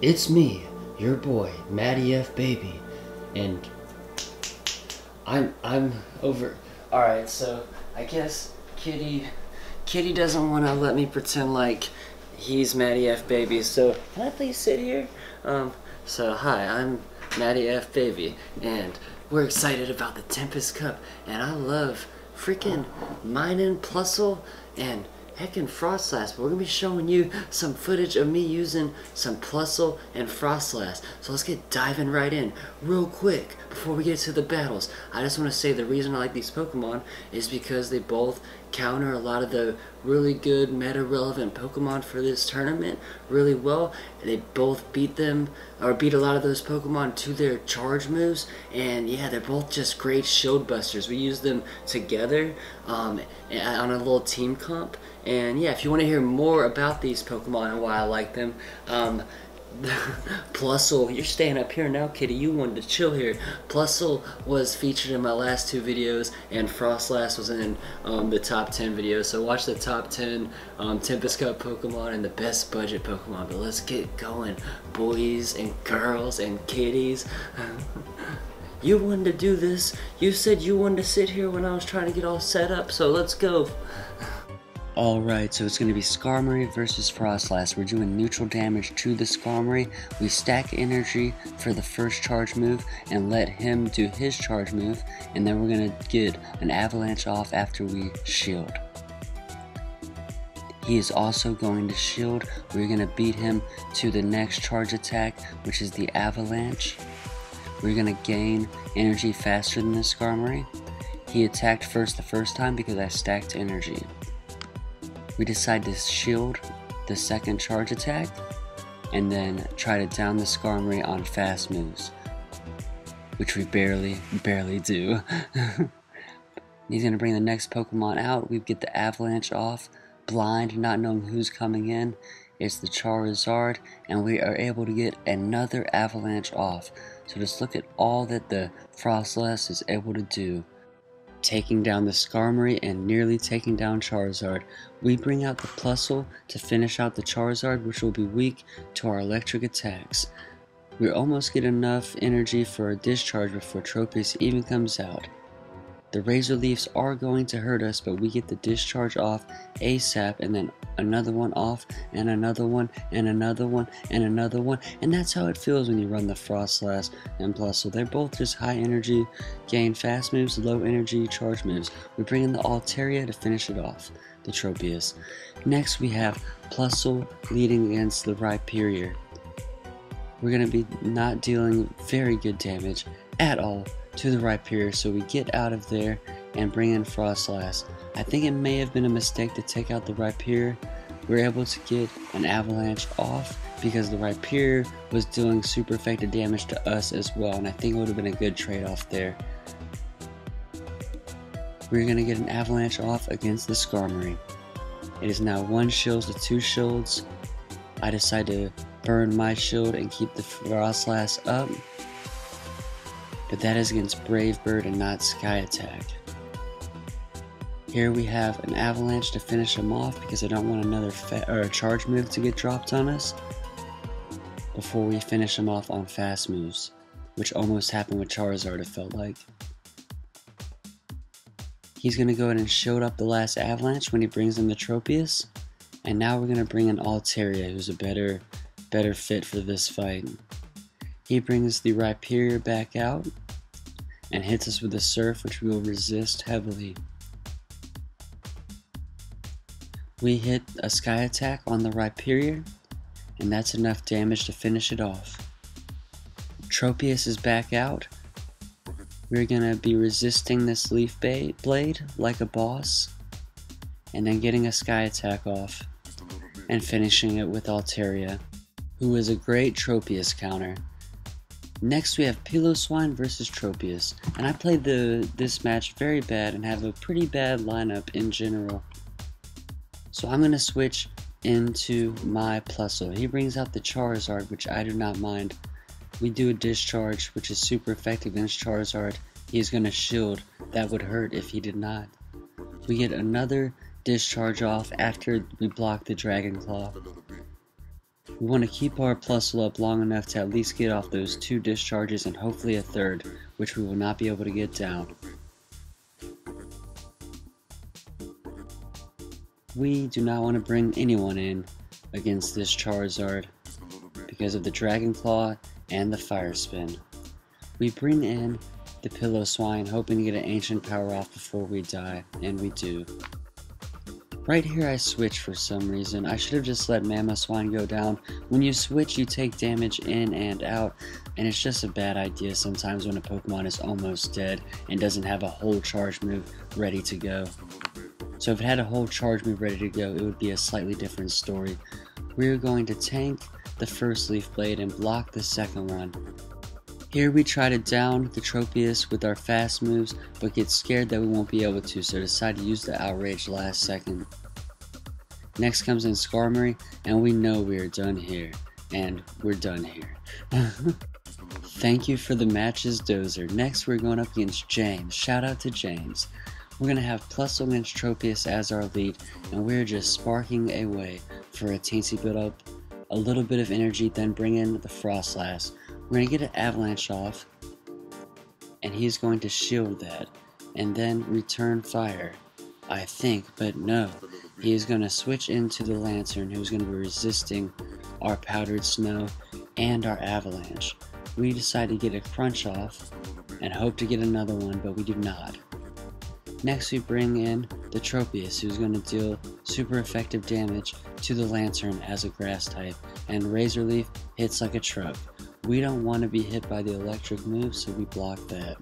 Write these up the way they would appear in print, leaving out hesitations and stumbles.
It's me, your boy, Matty F Baby, and I'm over. All right, so I guess Kitty doesn't want to let me pretend like he's Matty F Baby. So can I please sit here? So hi, I'm Matty F Baby, and we're excited about the Tempest Cup, and I love freaking mining Plusle and heckin' Froslass, but we're gonna be showing you some footage of me using some Plusle and Froslass. So let's get diving right in real quick before we get to the battles. I just want to say the reason I like these Pokemon is because they both counter a lot of the really good meta relevant Pokemon for this tournament really well. They both beat them, or beat a lot of those Pokemon to their charge moves, and yeah, they're both just great shield busters. We use them together on a little team comp. And yeah, if you want to hear more about these Pokemon and why I like them, Plusle, you're staying up here now, Kitty. You wanted to chill here. Plusle was featured in my last two videos, and Froslass was in the top 10 videos. So watch the top 10 Tempest Cup Pokemon and the best budget Pokemon. But let's get going, boys and girls and kitties. You wanted to do this. You said you wanted to sit here when I was trying to get all set up, so let's go. Alright, so it's going to be Skarmory versus Froslass. We're doing neutral damage to the Skarmory. We stack energy for the first charge move and let him do his charge move, and then we're going to get an avalanche off after we shield. He is also going to shield. We're going to beat him to the next charge attack, which is the avalanche. We're going to gain energy faster than the Skarmory. He attacked first the first time because I stacked energy. We decide to shield the second charge attack and then try to down the Skarmory on fast moves, which we barely do. He's going to bring the next Pokemon out. We get the avalanche off, blind, not knowing who's coming in. It's the Charizard, and we are able to get another avalanche off. So just look at all that the Froslass is able to do. Taking down the Skarmory and nearly taking down Charizard. We bring out the Plusle to finish out the Charizard, which will be weak to our electric attacks. We almost get enough energy for a discharge before Tropius even comes out. The Razor Leafs are going to hurt us, but we get the discharge off ASAP, and then another one off, and another one, and another one, and another one, and that's how it feels when you run the Froslass and Plusle. They're both just high energy, gain fast moves, low energy charge moves. We bring in the Altaria to finish it off, the Tropius. Next we have Plusle leading against the Rhyperior. We're going to be not dealing very good damage at all to the Rhyperior, so we get out of there and bring in Froslass. I think it may have been a mistake to take out the Rhyperior. We were able to get an avalanche off because the Rhyperior was doing super effective damage to us as well, and I think it would have been a good trade-off there. We're going to get an avalanche off against the Skarmory. It is now 1 shield to 2 shields. I decide to burn my shield and keep the Froslass up, but that is against Brave Bird and not Sky Attack. Here we have an avalanche to finish him off because I don't want another charge move to get dropped on us before we finish him off on fast moves, which almost happened with Charizard, it felt like. He's going to go ahead and shield up the last avalanche when he brings in the Tropius, and now we're going to bring in Altaria, who's a better fit for this fight. He brings the Rhyperior back out and hits us with a Surf, which we will resist heavily. We hit a Sky Attack on the Rhyperior, and that's enough damage to finish it off. Tropius is back out. We're going to be resisting this Leaf Blade like a boss, and then getting a Sky Attack off, and finishing it with Altaria, who is a great Tropius counter. Next we have Piloswine versus Tropius, and I played this match very bad and have a pretty bad lineup in general. So I'm going to switch into my Plusle. He brings out the Charizard, which I do not mind. We do a discharge, which is super effective against Charizard. He is going to shield. That would hurt if he did not. We get another discharge off after we block the Dragon Claw. We want to keep our Plusle up long enough to at least get off those 2 discharges and hopefully a third, which we will not be able to get down. We do not want to bring anyone in against this Charizard because of the Dragon Claw and the Fire Spin. We bring in the Piloswine hoping to get an Ancient Power off before we die, and we do. Right here I switch for some reason. I should have just let Mamoswine go down. When you switch you take damage in and out, and it's just a bad idea sometimes when a Pokemon is almost dead and doesn't have a whole charge move ready to go. So if it had a whole charge move ready to go, it would be a slightly different story. We're going to tank the first Leaf Blade and block the second one. Here we try to down the Tropius with our fast moves, but get scared that we won't be able to, so decide to use the Outrage last second. Next comes in Skarmory, and we know we are done here. And we're done here. Thank you for the matches, Dozer. Next we're going up against James. Shout out to James. We're going to have Plusle against Tropius as our lead, and we're just sparking away for a teensy bit up, a little bit of energy, then bring in the Froslass. We're going to get an Avalanche off, and he's going to shield that, and then return fire, I think, but no. He is going to switch into the Lantern, who's going to be resisting our Powdered Snow and our Avalanche. We decide to get a Crunch off, and hope to get another one, but we do not. Next we bring in the Tropius, who's going to deal super effective damage to the Lantern as a grass type, and Razor Leaf hits like a truck. We don't want to be hit by the electric move, so we block that.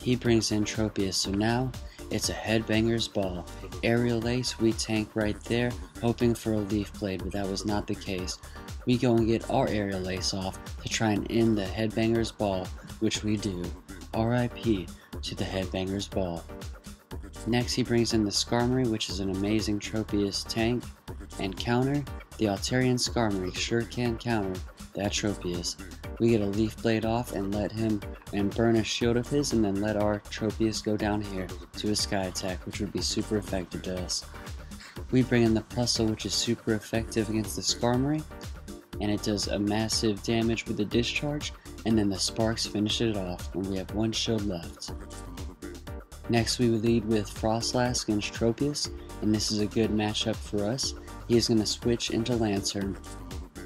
He brings in Tropius, so now it's a Headbanger's Ball. Aerial Ace, we tank right there, hoping for a Leaf Blade, but that was not the case. We go and get our Aerial Ace off to try and end the Headbanger's Ball, which we do. RIP to the Headbanger's Ball. Next he brings in the Skarmory, which is an amazing Tropius tank, and counter, the Altarian Skarmory sure can counter that Tropius. We get a Leaf Blade off and let him and burn a shield of his, and then let our Tropius go down here to a Sky Attack, which would be super effective to us. We bring in the Plusle, which is super effective against the Skarmory, and it does a massive damage with the discharge, and then the Sparks finish it off when we have 1 shield left. Next we would lead with Froslass against Tropius, and this is a good matchup for us. He is going to switch into Lantern,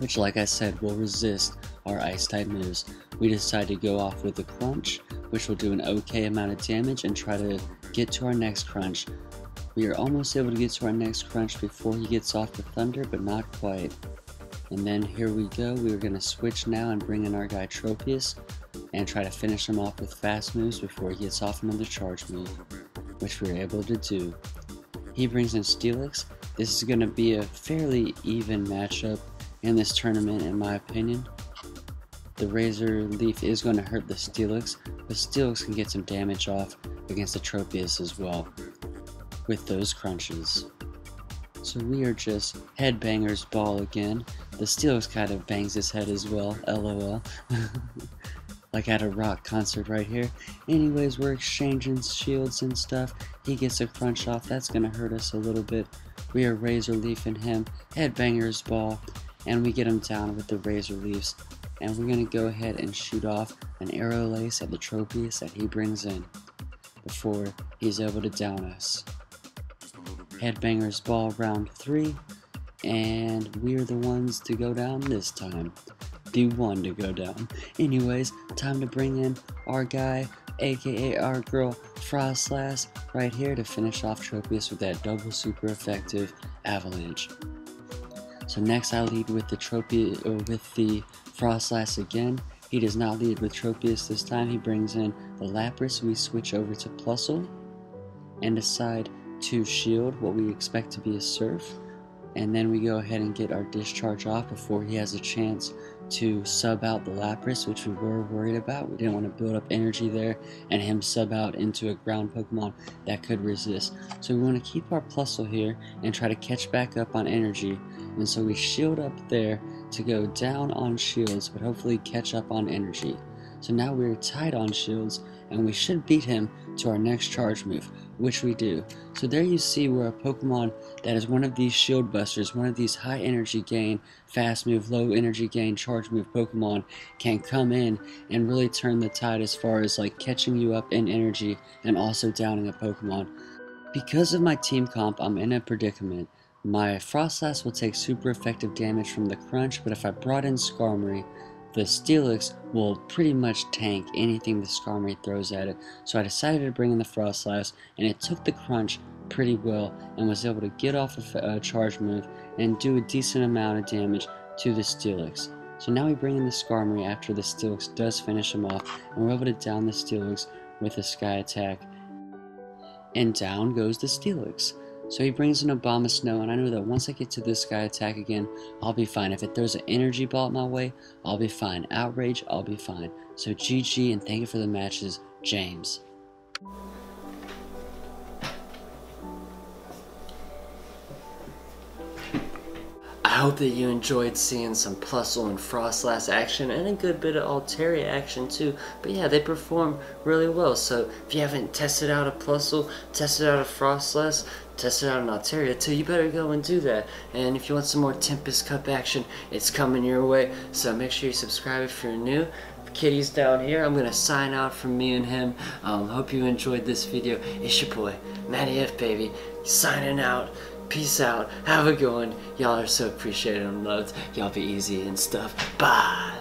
which like I said will resist our Ice type moves. We decide to go off with the Crunch, which will do an okay amount of damage, and try to get to our next Crunch. We are almost able to get to our next Crunch before he gets off the Thunder, but not quite. And then here we go, we're going to switch now and bring in our guy Tropius, and try to finish him off with fast moves before he gets off another charge move, which we were able to do. He brings in Steelix. This is going to be a fairly even matchup in this tournament in my opinion. The Razor Leaf is going to hurt the Steelix, but Steelix can get some damage off against the Tropius as well with those crunches. So we are just Headbanger's Ball again. The Steelix kind of bangs his head as well, lol. Like at a rock concert right here. Anyways, we're exchanging shields and stuff. He gets a Crunch off, that's gonna hurt us a little bit. We are Razor Leafing him, Headbanger's Ball, and we get him down with the Razor Leafs. And we're gonna go ahead and shoot off an Aerial Ace at the Tropius that he brings in before he's able to down us. Headbanger's Ball round 3, and we're the ones to go down this time. The one to go down. Anyways, time to bring in our guy, aka our girl, Froslass, right here to finish off Tropius with that double super effective Avalanche. So next I lead with the Froslass again. He does not lead with Tropius this time. He brings in the Lapras. We switch over to Plusle and decide to shield what we expect to be a Surf. And then we go ahead and get our discharge off before he has a chance to sub out the Lapras, which we were worried about. We didn't want to build up energy there and him sub out into a ground Pokemon that could resist. So we want to keep our Plusle here and try to catch back up on energy. And so we shield up there to go down on shields, but hopefully catch up on energy. So now we're tied on shields, and we should beat him to our next charge move. which we do. So there you see where a Pokemon that is one of these shield busters, one of these high energy gain, fast move, low energy gain, charge move Pokemon can come in and really turn the tide as far as like catching you up in energy and also downing a Pokemon. Because of my team comp, I'm in a predicament. My Froslass will take super effective damage from the Crunch, but if I brought in Skarmory, the Steelix will pretty much tank anything the Skarmory throws at it. So I decided to bring in the Froslass, and it took the Crunch pretty well and was able to get off a charge move and do a decent amount of damage to the Steelix. So now we bring in the Skarmory after the Steelix does finish him off, and we're able to down the Steelix with a Sky Attack. And down goes the Steelix. So he brings in Obama Snow, and I know that once I get to this Sky Attack again, I'll be fine. If it throws an Energy Ball my way, I'll be fine. Outrage, I'll be fine. So GG, and thank you for the matches, James. I hope that you enjoyed seeing some Plusle and Froslass action and a good bit of Altaria action too. But yeah, they perform really well. So if you haven't tested out a Plusle, tested out a Froslass, tested out an Altaria too, you better go and do that. And if you want some more Tempest Cup action, it's coming your way. So make sure you subscribe if you're new. Kitty's down here. I'm gonna sign out from me and him. Hope you enjoyed this video. It's your boy, Matty F, baby, signing out. Peace out. Have a good one. Y'all are so appreciated and loved. Y'all be easy and stuff. Bye.